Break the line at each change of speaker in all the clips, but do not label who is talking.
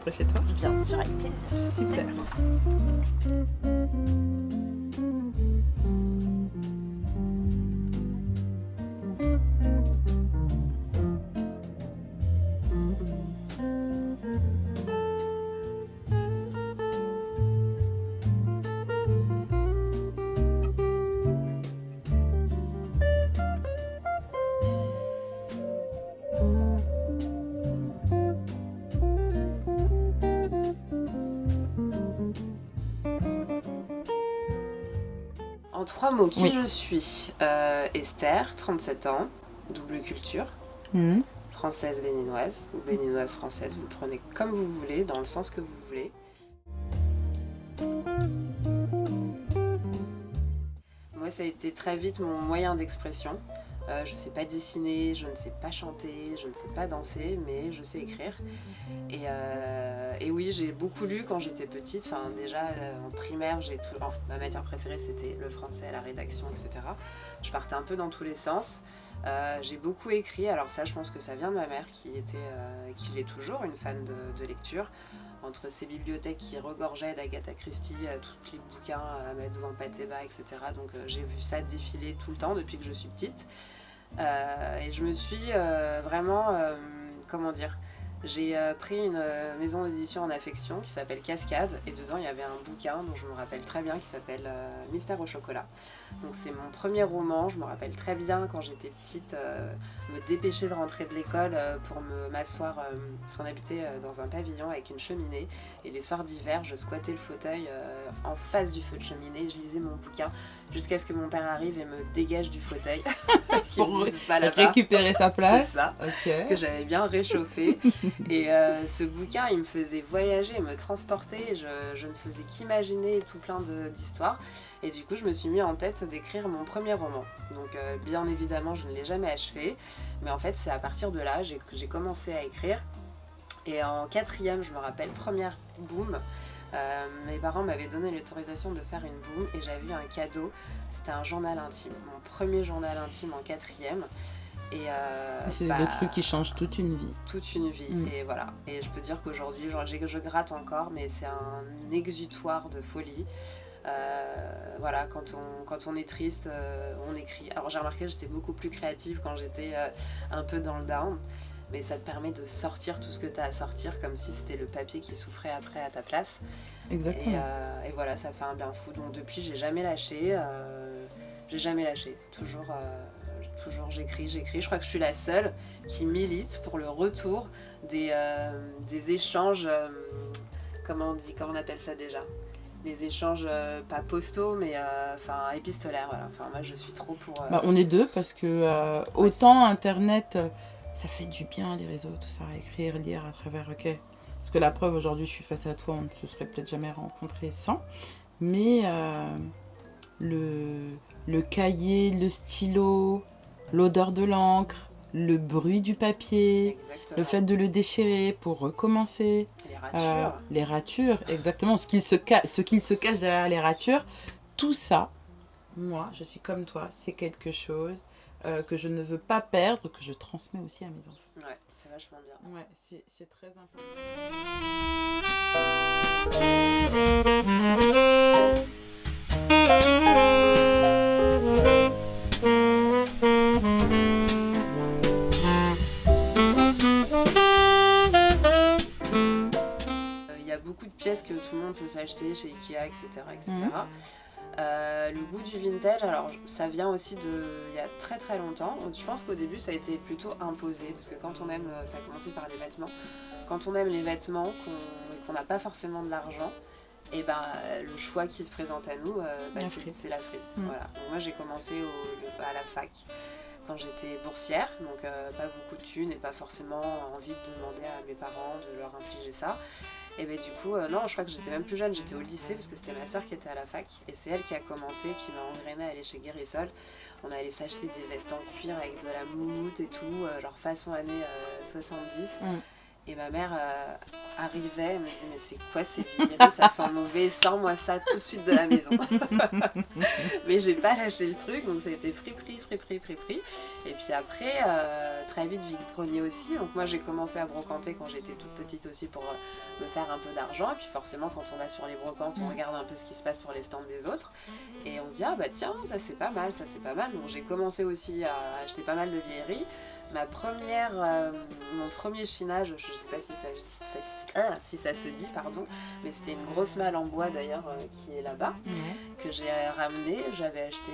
rentrer chez toi?
Bien sûr, avec plaisir.
Super.
En 3 mots, qui
Oui.
je suis Esther, 37 ans, double culture,
Mhm.
française béninoise, ou béninoise française, vous le prenez comme vous voulez, dans le sens que vous voulez. Moi, ça a été très vite mon moyen d'expression. Je ne sais pas dessiner, je ne sais pas chanter, je ne sais pas danser, mais je sais écrire. Et oui, j'ai beaucoup lu quand j'étais petite. Enfin, déjà en primaire, ma matière préférée c'était le français, la rédaction, etc. Je partais un peu dans tous les sens. J'ai beaucoup écrit. Alors ça, je pense que ça vient de ma mère qui est toujours une fan de lecture. Entre ces bibliothèques qui regorgeaient d'Agatha Christie, tous les bouquins, Amadou Ampateba, etc. Donc j'ai vu ça défiler tout le temps depuis que je suis petite. Et je me suis vraiment, comment dire, j'ai pris une maison d'édition en affection qui s'appelle Cascade, et dedans il y avait un bouquin dont je me rappelle très bien qui s'appelle Mystère au chocolat. Donc c'est mon premier roman. Je me rappelle très bien quand j'étais petite me dépêcher de rentrer de l'école pour m'asseoir, parce qu'on habitait dans un pavillon avec une cheminée, et les soirs d'hiver je squattais le fauteuil en face du feu de cheminée, je lisais mon bouquin jusqu'à ce que mon père arrive et me dégage du fauteuil
Pour
pas là-bas.
récupérer sa place.
C'est ça,
Ok.
que j'avais bien réchauffé. Et ce bouquin, il me faisait voyager, me transporter. Je ne faisais qu'imaginer tout plein d'histoires. Et du coup, je me suis mis en tête d'écrire mon premier roman. Donc, bien évidemment, je ne l'ai jamais achevé. Mais en fait, c'est à partir de là que j'ai commencé à écrire. Et en 4e, je me rappelle, première boom, mes parents m'avaient donné l'autorisation de faire une boom et j'avais eu un cadeau. C'était un journal intime, mon premier journal intime en 4e. Et
C'est le truc qui change toute une vie.
toute une vie. Et voilà. Et je peux dire qu'aujourd'hui, je gratte encore, mais c'est un exutoire de folie. Voilà, quand on est triste, on écrit. Alors j'ai remarqué que j'étais beaucoup plus créative quand j'étais un peu dans le down. Mais ça te permet de sortir tout ce que tu as à sortir, comme si c'était le papier qui souffrait après à ta place.
Exactement.
Et voilà, ça fait un bien fou. Donc depuis, j'ai jamais lâché. Toujours j'écris. Je crois que je suis la seule qui milite pour le retour des échanges, comment on appelle ça déjà, les échanges pas postaux mais épistolaires. Voilà. Enfin, moi je suis trop pour...
On est deux parce que autant Internet, ça fait du bien, les réseaux, tout ça, écrire, lire à travers, ok. Parce que la preuve, aujourd'hui, je suis face à toi, on ne se serait peut-être jamais rencontrés sans. Mais le cahier, le stylo, l'odeur de l'encre, le bruit du papier,
Exactement.
le fait de le déchirer pour recommencer. Les ratures, exactement. Ce qu'il se cache derrière les ratures, tout ça, moi, je suis comme toi, c'est quelque chose que je ne veux pas perdre, que je transmets aussi à mes enfants.
Ouais, c'est vachement bien.
Ouais, c'est très important.
Il y a beaucoup de pièces que tout le monde peut s'acheter chez Ikea, etc. Le goût du vintage, alors ça vient aussi il y a très très longtemps. Je pense qu'au début ça a été plutôt imposé, parce que quand on aime, ça a commencé par les vêtements, quand on aime les vêtements qu'on n'a pas forcément de l'argent, et le choix qui se présente à nous, c'est la fripe. Voilà. Donc, moi j'ai commencé à la fac quand j'étais boursière, donc pas beaucoup de thunes et pas forcément envie de demander à mes parents de leur infliger ça. Et du coup, non, je crois que j'étais même plus jeune, j'étais au lycée parce que c'était ma soeur qui était à la fac et c'est elle qui a commencé, qui m'a engrainée à aller chez Guérissol. On allait s'acheter des vestes en cuir avec de la moumoute et tout, genre façon années 70. Et ma mère arrivait, elle me disait mais c'est quoi ces vieilleries, ça sent mauvais, sors-moi ça tout de suite de la maison. Mais j'ai pas lâché le truc, donc ça a été friperie. Et puis après, très vite vide-grenier aussi. Donc moi j'ai commencé à brocanter quand j'étais toute petite aussi pour me faire un peu d'argent. Et puis forcément quand on va sur les brocantes, on regarde un peu ce qui se passe sur les stands des autres. Et on se dit ah bah tiens, ça c'est pas mal. Donc j'ai commencé aussi à acheter pas mal de vieilleries. Mon premier chinage, je sais pas si ça se dit, pardon, mais c'était une grosse malle en bois d'ailleurs qui est là-bas, que j'ai ramenée. J'avais acheté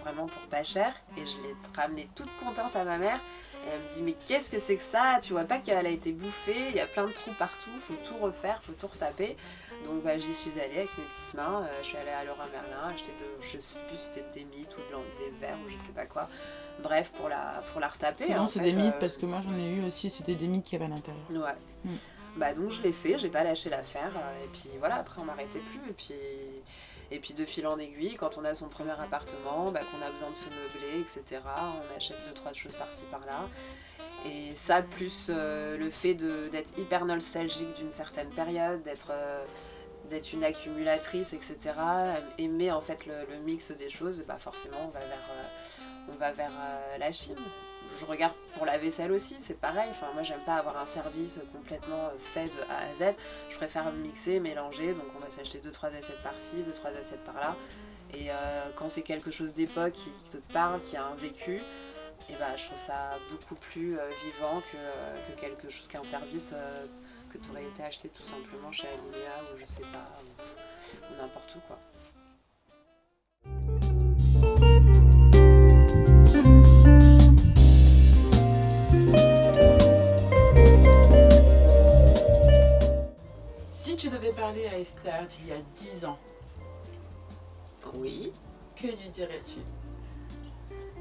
vraiment pour pas cher et je l'ai ramenée toute contente à ma mère. Et elle me dit mais qu'est-ce que c'est que ça? Tu vois pas qu'elle a été bouffée, il y a plein de trous partout, faut tout refaire, faut tout retaper. Donc j'y suis allée avec mes petites mains, je suis allée à Leroy Merlin, acheter je sais plus si c'était des mythes ou des verres ou je sais pas quoi. Bref, pour la retaper.
Sinon, c'est des mythes, parce que moi j'en ai eu aussi, c'était des mythes qu'il y avait à l'intérieur.
Ouais. Donc je l'ai fait, j'ai pas lâché l'affaire. Et puis voilà, après on m'arrêtait plus. Et puis de fil en aiguille, quand on a son premier appartement, qu'on a besoin de se meubler, etc., on achète 2-3 choses par-ci par-là. Et ça, plus le fait d'être hyper nostalgique d'une certaine période, d'être une accumulatrice, etc., aimer en fait le mix des choses, forcément on va vers la Chine. Je regarde pour la vaisselle aussi, c'est pareil. Enfin, moi, j'aime pas avoir un service complètement fait de A à Z. Je préfère mixer, mélanger. Donc, on va s'acheter 2-3 assiettes par-ci, 2-3 assiettes par-là. Et quand c'est quelque chose d'époque qui te parle, qui a un vécu, et je trouve ça beaucoup plus vivant que quelque chose qu'un service que tu aurais été acheté tout simplement chez Alinea ou je sais pas, ou n'importe où, quoi.
Si tu devais parler à Esther d'il y a 10 ans,
oui,
que lui dirais-tu?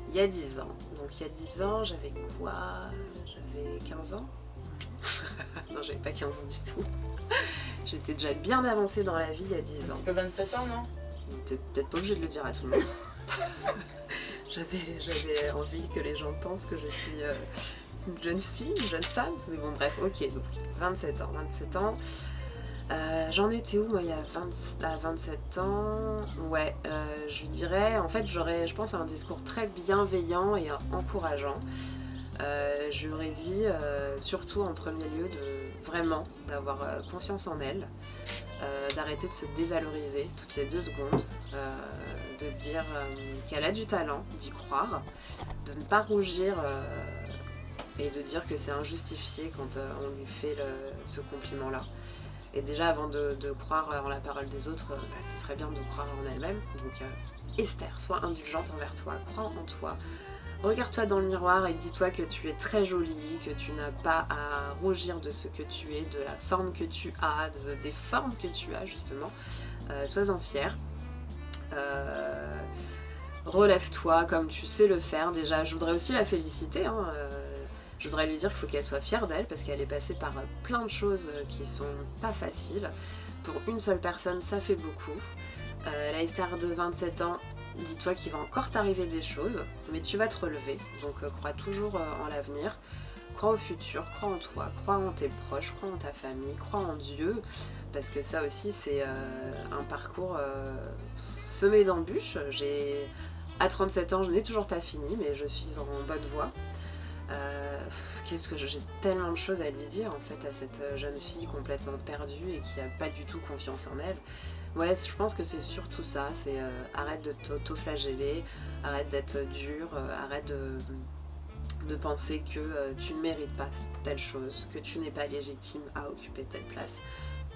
Il y a 10 ans. Donc il y a 10 ans, j'avais quoi? J'avais 15 ans. Non, j'avais pas 15 ans du tout. J'étais déjà bien avancée dans la vie il y a 10 ans.
Un petit peu 27 ans, non?
T'es peut-être pas obligée de le dire à tout le monde. J'avais envie que les gens pensent que je suis une jeune fille, une jeune femme. Mais bon, bref, ok, donc 27 ans. 27 ans. J'en étais où moi il y a 27 ans? Ouais, je dirais, en fait j'aurais, je pense, un discours très bienveillant et encourageant. J'aurais dit, surtout en premier lieu, d'avoir confiance en elle, d'arrêter de se dévaloriser toutes les 2 secondes, de dire qu'elle a du talent, d'y croire, de ne pas rougir et de dire que c'est injustifié quand on lui fait ce compliment-là. Et déjà, avant de croire en la parole des autres, ce serait bien de croire en elle-même. Donc, Esther, sois indulgente envers toi, crois en toi. Regarde-toi dans le miroir et dis-toi que tu es très jolie, que tu n'as pas à rougir de ce que tu es, de la forme que tu as, des formes que tu as, justement. Sois-en fière. Relève-toi comme tu sais le faire. Déjà, je voudrais aussi la féliciter, hein. Je voudrais lui dire qu'il faut qu'elle soit fière d'elle parce qu'elle est passée par plein de choses qui sont pas faciles. Pour une seule personne, ça fait beaucoup. La Esther de 27 ans, dis-toi qu'il va encore t'arriver des choses, mais tu vas te relever. Donc crois toujours en l'avenir, crois au futur, crois en toi, crois en tes proches, crois en ta famille, crois en Dieu. Parce que ça aussi, c'est un parcours semé d'embûches. À 37 ans, je n'ai toujours pas fini, mais je suis en bonne voie. J'ai tellement de choses à lui dire en fait à cette jeune fille complètement perdue et qui a pas du tout confiance en elle. Ouais, je pense que c'est surtout ça, c'est arrête de t'auto-flageller, arrête d'être dur, arrête de penser que tu ne mérites pas telle chose, que tu n'es pas légitime à occuper telle place.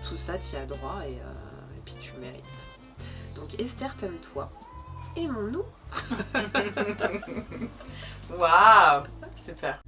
Tout ça, t'y as droit et puis tu mérites. Donc Esther, t'aimes-toi. Aimons-nous.
Waouh, super.